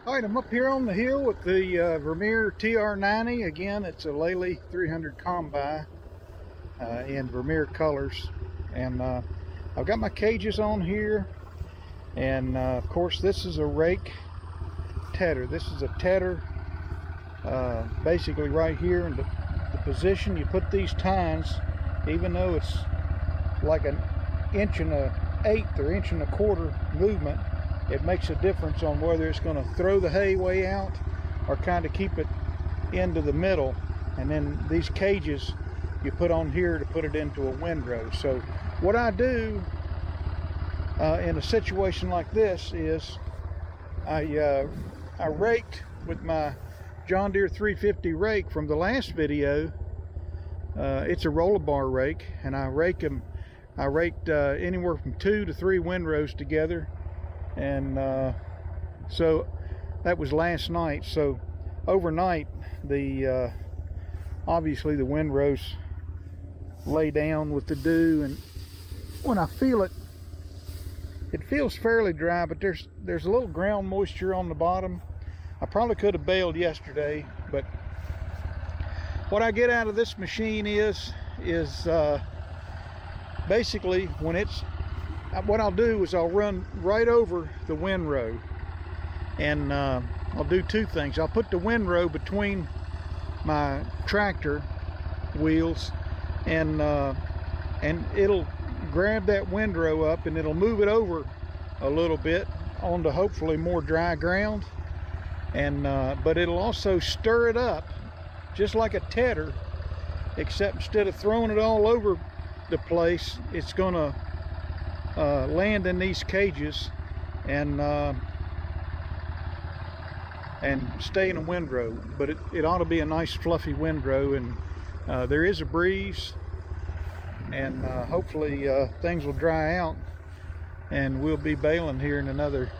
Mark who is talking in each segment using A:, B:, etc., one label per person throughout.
A: All right, I'm up here on the hill with the Vermeer TR90. Again, it's a Lely 300 Combi in Vermeer colors. And I've got my cages on here. And of course, this is a rake tedder. This is a tedder basically right here in the position you put these tines, even though it's like an 1.1/8 or 1.25 movement, it makes a difference on whether it's going to throw the hay way out or kind of keep it into the middle. And then these cages you put on here to put it into a windrow. So what I do in a situation like this is I raked with my John Deere 350 rake from the last video. It's a roller bar rake, and I raked anywhere from 2 to 3 windrows together. And so that was last night. So overnight, obviously the windrows lay down with the dew, and when I feel it, it feels fairly dry, but there's a little ground moisture on the bottom. I probably could have baled yesterday, but what I get out of this machine is basically what I'll do is I'll run right over the windrow, and I'll do two things. I'll put the windrow between my tractor wheels, and it'll grab that windrow up and it'll move it over a little bit onto hopefully more dry ground, and but it'll also stir it up just like a tedder, except instead of throwing it all over the place, it's gonna land in these cages and stay in a windrow. But it ought to be a nice fluffy windrow, and there is a breeze, and hopefully things will dry out, and we'll be baling here in another,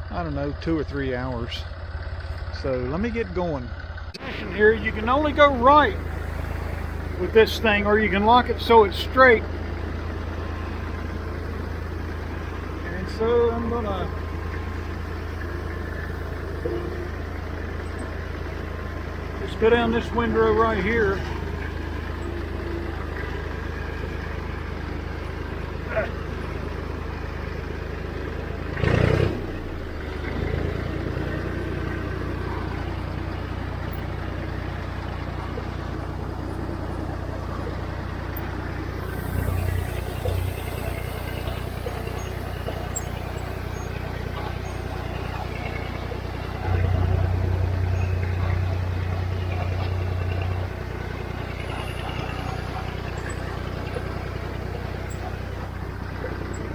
A: I don't know, 2 or 3 hours. So let me get going. Here you can only go right with this thing, or you can lock it so it's straight. And so I'm gonna just go down this windrow right here.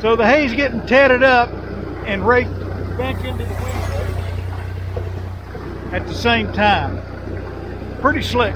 A: So the hay's getting tedded up and raked back into the windrow at the same time. Pretty slick.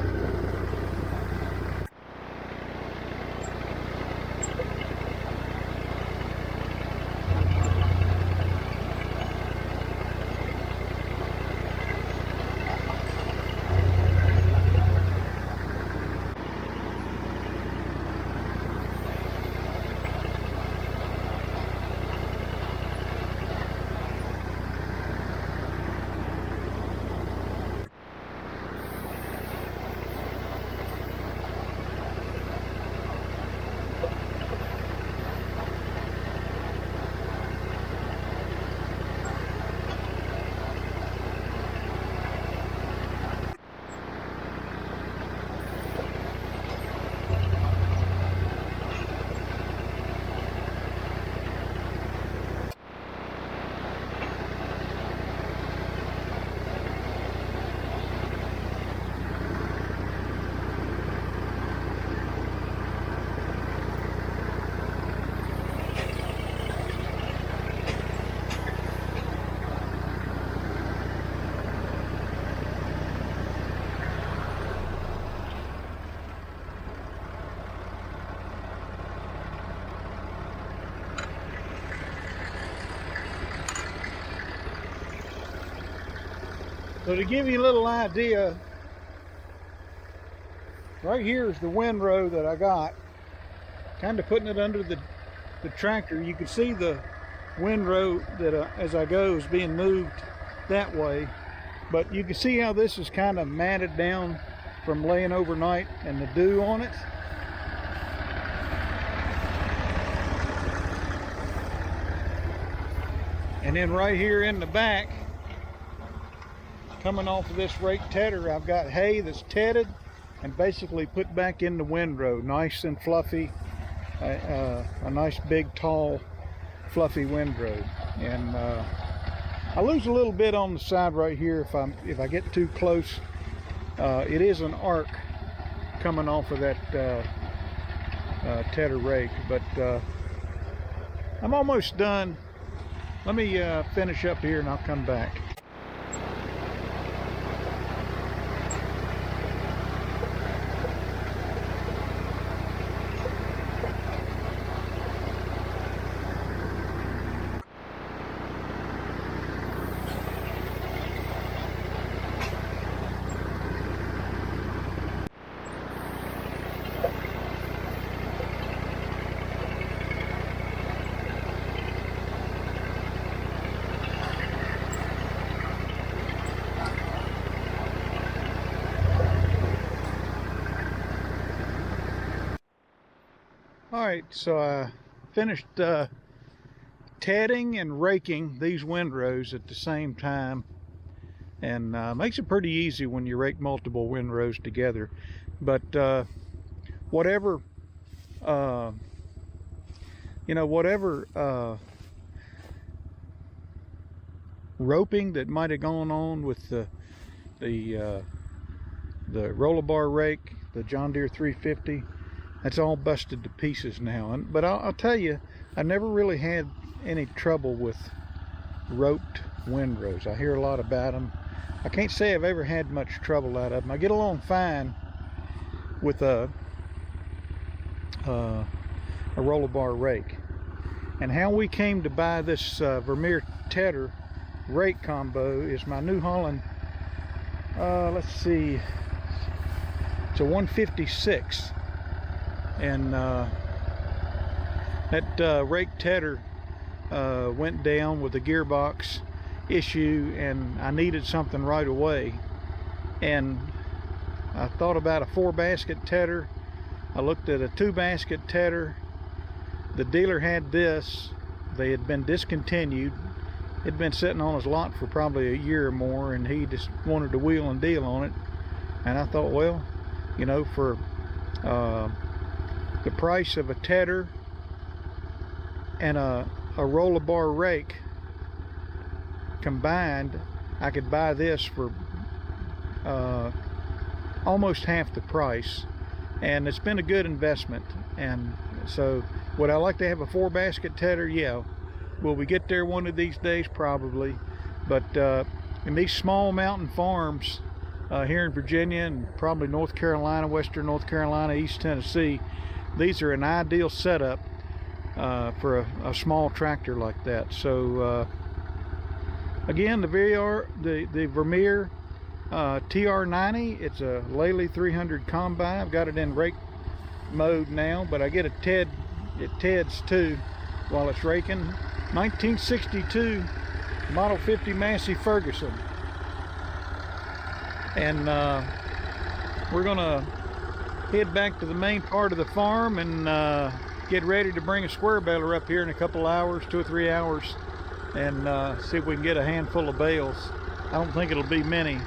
A: So to give you a little idea, right here is the windrow that I got, kind of putting it under the tractor. You can see the windrow that as I go is being moved that way. But you can see how this is kind of matted down from laying overnight and the dew on it. And then right here in the back, coming off of this rake tedder, I've got hay that's tedded and basically put back in the windrow, nice and fluffy, a nice big tall fluffy windrow. And I lose a little bit on the side right here if I get too close. It is an arc coming off of that tedder rake, but I'm almost done. Let me finish up here and I'll come back. Alright, so I finished tedding and raking these windrows at the same time, and makes it pretty easy when you rake multiple windrows together. But whatever roping that might have gone on with the roller bar rake, the John Deere 350, that's all busted to pieces now. But I'll tell you, I never really had any trouble with roped windrows. I hear a lot about them. I can't say I've ever had much trouble out of them. I get along fine with a roller bar rake. And how we came to buy this Vermeer tedder rake combo is my New Holland, let's see, it's a 156. And that rake tedder went down with a gearbox issue, and I needed something right away. And I thought about a 4-basket tedder. I looked at a 2-basket tedder. The dealer had this. They had been discontinued. It'd been sitting on his lot for probably a year or more, and he just wanted to wheel and deal on it. And I thought, well, you know, for the price of a tedder and a roller bar rake combined, I could buy this for almost half the price, and it's been a good investment. And so would I like to have a 4-basket tedder? Yeah. Will we get there one of these days? Probably. But in these small mountain farms here in Virginia and probably North Carolina, Western North Carolina, East Tennessee, these are an ideal setup for a small tractor like that. So again, the Vermeer TR90, it's a Lely 300 Combi. I've got it in rake mode now, but I get it teds too while it's raking. 1962 Model 50 Massey Ferguson. And we're gonna head back to the main part of the farm and get ready to bring a square baler up here in a couple hours, 2 or 3 hours, and see if we can get a handful of bales. I don't think it'll be many,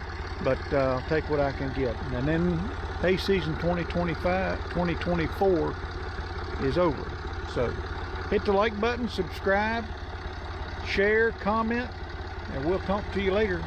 A: but I'll take what I can get. And then hay season 2024 is over. So hit the like button, subscribe, share, comment, and we'll talk to you later.